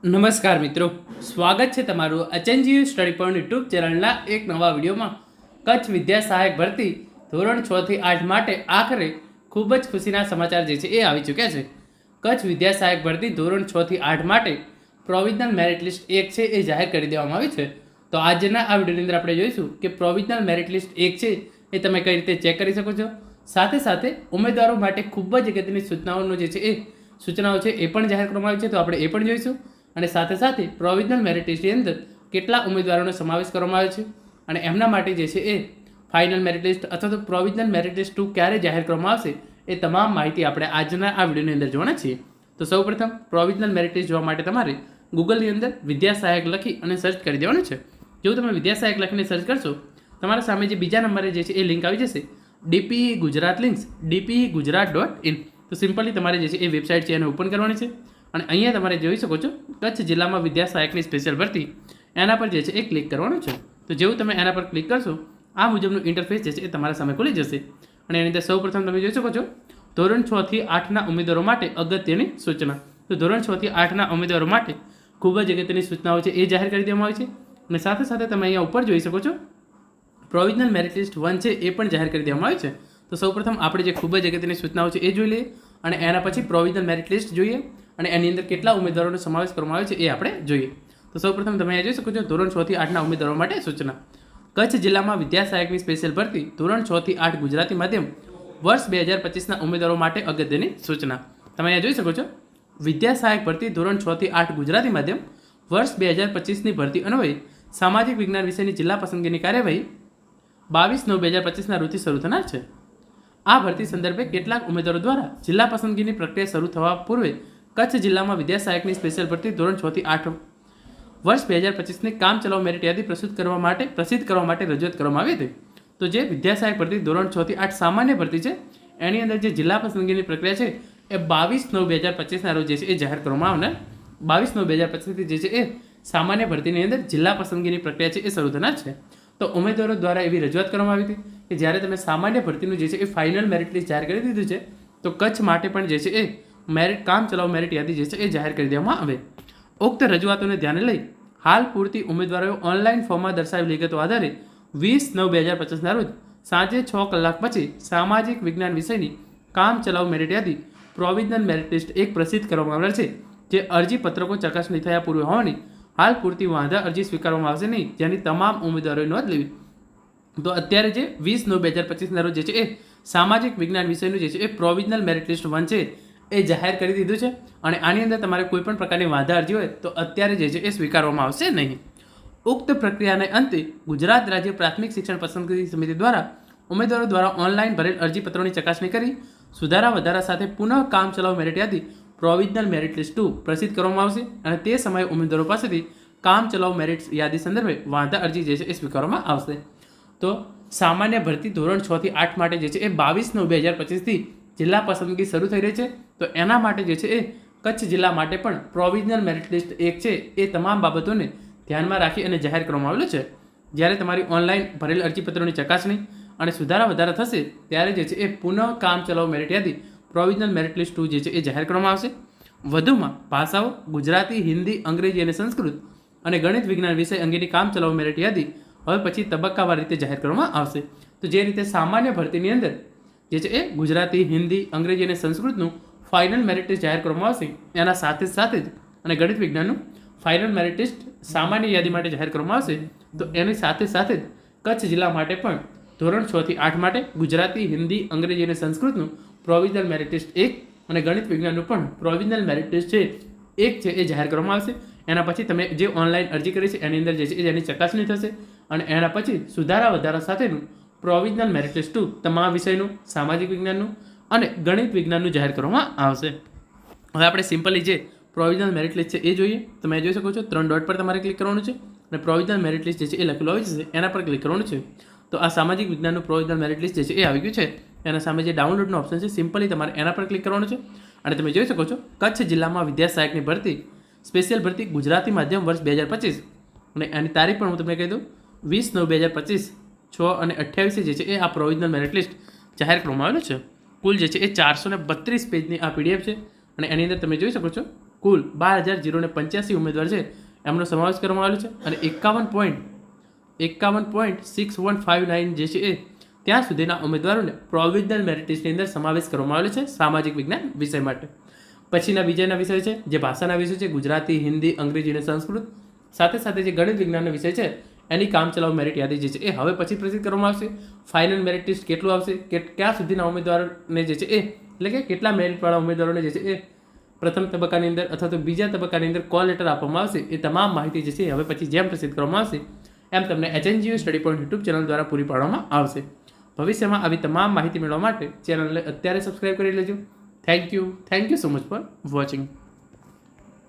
નમસ્કાર મિત્રો, સ્વાગત છે તમારું અચેન્જીયુ સ્ટડી પોઈન્ટ યુટ્યુબ ચેનલના એક નવા વિડીયોમાં. કચ્છ વિદ્યા સહાયક ભરતી ધોરણ 6 થી 8 માટે આખરે ખૂબ જ ખુશીના સમાચાર જે છે એ આવી ચૂક્યા છે. કચ્છ વિદ્યા સહાયક ભરતી ધોરણ 6 થી 8 માટે પ્રોવિઝનલ મેરિટ લિસ્ટ 1 છે એ જાહેર કરી દેવામાં આવી છે. તો આજના આ વિડીયોની અંદર આપણે જોઈશું કે પ્રોવિઝનલ મેરિટ લિસ્ટ 1 છે એ તમે કઈ રીતે ચેક કરી શકો છો. સાથે સાથે ઉમેદવારો માટે ખૂબ જ અગત્યની સૂચનાઓ છે એ પણ જાહેર કરવામાં આવી છે, તો આપણે એ પણ જોઈશું. અને સાથે સાથે પ્રોવિઝનલ મેરિટ લિસ્ટની અંદર કેટલા ઉમેદવારોનો સમાવેશ કરવામાં આવ્યો છે અને એમના માટે જે છે એ ફાઇનલ મેરિટ લિસ્ટ અથવા તો પ્રોવિઝનલ મેરિટ લિસ્ટ 2 ક્યારે જાહેર કરવામાં આવશે એ તમામ માહિતી આપણે આજના આ વિડીયોની અંદર જોવાના છીએ. તો સૌપ્રથમ પ્રોવિઝનલ મેરિટ લિસ્ટ જોવા માટે તમારે ગૂગલની અંદર વિદ્યા સહાયક લખી અને સર્ચ કરી દેવાનું છે. જો તમે વિદ્યા સહાયક લખીને સર્ચ કરશો, તમારા સામે જે બીજા નંબરે જે છે એ લિંક આવી જશે, DPE ગુજરાત લિંક્સ dpegujarat.in. તો સિમ્પલી તમારે જે છે એ વેબસાઇટ છે એને ઓપન કરવાની છે અને અહીંયા તમારે જોઈ શકો છો કચ્છ જિલ્લામાં વિદ્યા સહાયકની સ્પેશિયલ ભરતી, એના પર જે છે એ ક્લિક કરવાનું છે. તો જેવું તમે એના પર ક્લિક કરશો, આ મુજબનું ઇન્ટરફેસ જે છે એ તમારા સામે ખુલી જશે અને એની અંદર સૌપ્રથમ તમે જોઈ શકો છો ધોરણ 6 થી 8ના ઉમેદવારો માટે અગત્યની સૂચના. તો ધોરણ 6 થી 8ના ઉમેદવારો માટે ખૂબ જ અગત્યની સૂચનાઓ છે એ જાહેર કરી દેવામાં આવી છે અને સાથે સાથે તમે અહીંયા ઉપર જોઈ શકો છો પ્રોવિઝનલ મેરિટ લિસ્ટ 1 છે એ પણ જાહેર કરી દેવામાં આવી છે. તો સૌપ્રથમ આપણે જે ખૂબ જ અગત્યની સૂચનાઓ છે એ જોઈ લઈએ અને એના પછી પ્રોવિઝનલ મેરિટ લિસ્ટ જોઈએ અને એની અંદર કેટલા ઉમેદવારોનો સમાવેશ કરવામાં આવ્યો છે એ આપણે જોઈએ. તો સૌપ્રથમ તમે અહીંયા જોઈ શકો છો ધોરણ 6 થી 8ના ઉમેદવારો માટે સૂચના. કચ્છ જિલ્લામાં વિદ્યા સહાયકની સ્પેશિયલ ભરતી ધોરણ 6 થી 8 ગુજરાતી માધ્યમ વર્ષ 2025ના ઉમેદવારો માટે અગત્યની સૂચના. તમે અહીંયા જોઈ શકો છો વિદ્યા સહાયક ભરતી ધોરણ 6 થી 8 ગુજરાતી માધ્યમ વર્ષ 2025ની ભરતી અન્વયે સામાજિક વિજ્ઞાન વિષયની જિલ્લા પસંદગીની કાર્યવાહી 22/9/2025ના રોજથી શરૂ થનાર છે. આ ભરતી સંદર્ભે કેટલાક ઉમેદવારો દ્વારા જિલ્લા પસંદગીની પ્રક્રિયા શરૂ થવા પૂર્વે કચ્છ જિલ્લામાં વિદ્યા સહાયકની સ્પેશિયલ ભરતી ધોરણ 6 થી 8 વર્ષ 2025ની કામ ચલાવ મેરિટ યાદી પ્રસિદ્ધ કરવા માટે રજૂઆત કરવામાં આવી હતી. તો જે વિદ્યા સહાયક ભરતી ધોરણ 6 થી 8 સામાન્ય ભરતી છે, એની અંદર જે જિલ્લા પસંદગીની પ્રક્રિયા છે એ 22/9/2025ના રોજ જે છે એ જાહેર કરવામાં આવનાર. 22/9/2025થી જે છે એ સામાન્ય ભરતીની અંદર જિલ્લા પસંદગીની પ્રક્રિયા છે એ શરૂ થનાર છે. તો ઉમેદવારો દ્વારા એવી રજૂઆત કરવામાં આવી હતી કે જ્યારે તમે સામાન્ય ભરતીનું જે છે એ ફાઇનલ મેરિટ લિસ્ટ જાહેર કરી દીધું છે, તો કચ્છ માટે પણ જે છે એ કામ ચલાવ મેરિટ યાદી જે છે એ જાહેર કરી દેવામાં આવે. ઉક્ત રજૂઆતોને ધ્યાને લઈ હાલ પૂરતી ઉમેદવારોએ ઓનલાઈન ફોર્મમાં દર્શાવેલ વિગતો આધારે 20/9/2025ના રોજ સાંજે 6 કલાક પછી સામાજિક વિજ્ઞાન વિષયની કામ ચલાવ મેરિટ યાદી પ્રોવિઝનલ મેરિટ લિસ્ટ 1 પ્રસિદ્ધ કરવામાં આવેલ છે. જે અરજી પત્રકો ચકાસણી થયા પૂર્વે હોવાની હાલ પૂરતી વાંધા અરજી સ્વીકારવામાં આવશે નહીં, જેની તમામ ઉમેદવારોએ નોંધ લેવી. તો અત્યારે જે 20/9/2025ના રોજ જે છે એ સામાજિક વિજ્ઞાન વિષયનું જે છે એ પ્રોવિઝનલ મેરિટ લિસ્ટ 1 છે એ જાહેર કરી દીધું છે અને આની અંદર તમારે કોઈ પણ પ્રકારની વાંધા અરજી હોય તો અત્યારે જે છે એ સ્વીકારવામાં આવશે નહીં. ઉક્ત પ્રક્રિયાને અંતે ગુજરાત રાજ્ય પ્રાથમિક શિક્ષણ પસંદગી સમિતિ દ્વારા ઉમેદવારો દ્વારા ઓનલાઈન ભરેલ અરજીપત્રોની ચકાસણી કરી સુધારા વધારા સાથે પુનઃ કામ ચલાવ મેરિટ યાદી પ્રોવિઝનલ મેરિટ લિસ્ટ 2 પ્રસિદ્ધ કરવામાં આવશે અને તે સમયે ઉમેદવારો પાસેથી કામ ચલાવ મેરિટ યાદી સંદર્ભે વાંધા અરજી જે છે એ સ્વીકારવામાં આવશે. તો સામાન્ય ભરતી ધોરણ 6 થી 8 માટે જે છે એ 22/9/2025થી જિલ્લા પસંદગી શરૂ થઈ રહી છે. તો એના માટે જે છે એ કચ્છ જિલ્લા માટે પણ પ્રોવિઝનલ મેરિટ લિસ્ટ 1 છે એ તમામ બાબતોને ધ્યાનમાં રાખી અને જાહેર કરવામાં આવેલું છે. જ્યારે તમારી ઓનલાઈન ભરેલ અરજીપત્રોની ચકાસણી અને સુધારા વધારા થશે ત્યારે જે છે એ પુનઃ કામ ચલાવ મેરિટ યાદી પ્રોવિઝનલ મેરિટ લિસ્ટ 2 જે છે એ જાહેર કરવામાં આવશે. વધુમાં ભાષાઓ ગુજરાતી, હિન્દી, અંગ્રેજી અને સંસ્કૃત અને ગણિત વિજ્ઞાન વિષય અંગેની કામ ચલાવ મેરિટ યાદી હવે પછી તબક્કાવાર રીતે જાહેર કરવામાં આવશે. તો જે રીતે સામાન્ય ભરતીની અંદર જે છે એ ગુજરાતી, હિન્દી, અંગ્રેજી અને સંસ્કૃતનું ફાઇનલ મેરિટ લિસ્ટ જાહેર કરવામાં આવશે, એના સાથે જ અને ગણિત વિજ્ઞાનનું ફાઇનલ મેરિટ લિસ્ટ સામાન્ય યાદી માટે જાહેર કરવામાં આવશે. તો એની સાથે જ કચ્છ જિલ્લા માટે પણ ધોરણ 6 થી 8 માટે ગુજરાતી, હિન્દી, અંગ્રેજી અને સંસ્કૃતનું પ્રોવિઝનલ મેરિટ લિસ્ટ 1 અને ગણિત વિજ્ઞાનનું પણ પ્રોવિઝનલ મેરિટ લિસ્ટ છે 1 છે એ જાહેર કરવામાં આવશે. એના પછી તમે જે ઓનલાઈન અરજી કરી છે એની અંદર જે છે એની ચકાસણી થશે અને એના પછી સુધારા વધારા સાથેનું પ્રોવિઝનલ મેરિટ લિસ્ટ 2 તમામ વિષયનું, સામાજિક વિજ્ઞાનનું અને ગણિત વિજ્ઞાનનું જાહેર કરવામાં આવશે. હવે આપણે સિમ્પલી જે પ્રોવિઝનલ મેરિટ લિસ્ટ છે એ જોઈએ. તમે જોઈ શકો છો 3 ડોટ પર તમારે ક્લિક કરવાનું છે અને પ્રોવિઝનલ મેરિટ લિસ્ટ જે છે એ લખેલું આવી જશે, એના પર ક્લિક કરવાનું છે. તો આ સામાજિક વિજ્ઞાનનું પ્રોવિઝનલ મેરિટ લિસ્ટ જે છે એ આવી ગયું છે. એના સામે જે ડાઉનલોડનો ઓપ્શન છે, સિમ્પલી તમારે એના પર ક્લિક કરવાનું છે અને તમે જોઈ શકો છો કચ્છ જિલ્લામાં વિદ્યા સહાયકની ભરતી સ્પેશિયલ ભરતી ગુજરાતી માધ્યમ વર્ષ 2025 અને એની તારીખ પણ હું તમને કહી દઉં 20/9/2025 6 અને 28 જે છે એ આ પ્રોવિઝનલ મેરિટ લિસ્ટ જાહેર કરવામાં આવેલું છે. કુલ જે છે એ 432 પેજની આ PDF છે અને એની અંદર તમે જોઈ શકો છો કુલ 12,085 ઉમેદવાર છે એમનો સમાવેશ કરવામાં આવેલો છે અને 51.6159 જે છે એ ત્યાં સુધીના ઉમેદવારોને પ્રોવિઝનલ મેરિટ લિસ્ટની અંદર સમાવેશ કરવામાં આવેલો છે સામાજિક વિજ્ઞાન વિષય માટે. પછીના બીજાના વિષય છે જે ભાષાના વિષય છે ગુજરાતી, હિન્દી, અંગ્રેજી અને સંસ્કૃત. સાથે સાથે જે ગણિત વિજ્ઞાનનો વિષય છે એની કામચલાઉ મેરિટ યાદી જે છે એ હવે પછી પ્રસિદ્ધ કરવામાં આવશે. ફાઇનલ મેરિટ લિસ્ટ કેટલું આવશે, ક્યાં સુધીના ઉમેદવારોને જે છે એ એટલે કે કેટલા મેરિટવાળા ઉમેદવારોને જે છે એ પ્રથમ તબક્કાની અંદર અથવા તો બીજા તબક્કાની અંદર કોલ લેટર આપવામાં આવશે, એ તમામ માહિતી જે છે હવે પછી જેમ પ્રસિદ્ધ કરવામાં આવશે એમ તમને HNGU study point YouTube channel દ્વારા પૂરી પાડવામાં આવશે. ભવિષ્યમાં આવી તમામ માહિતી મેળવવા માટે ચેનલને અત્યારે સબસ્ક્રાઇબ કરી લેજો. Thank you so much for watching.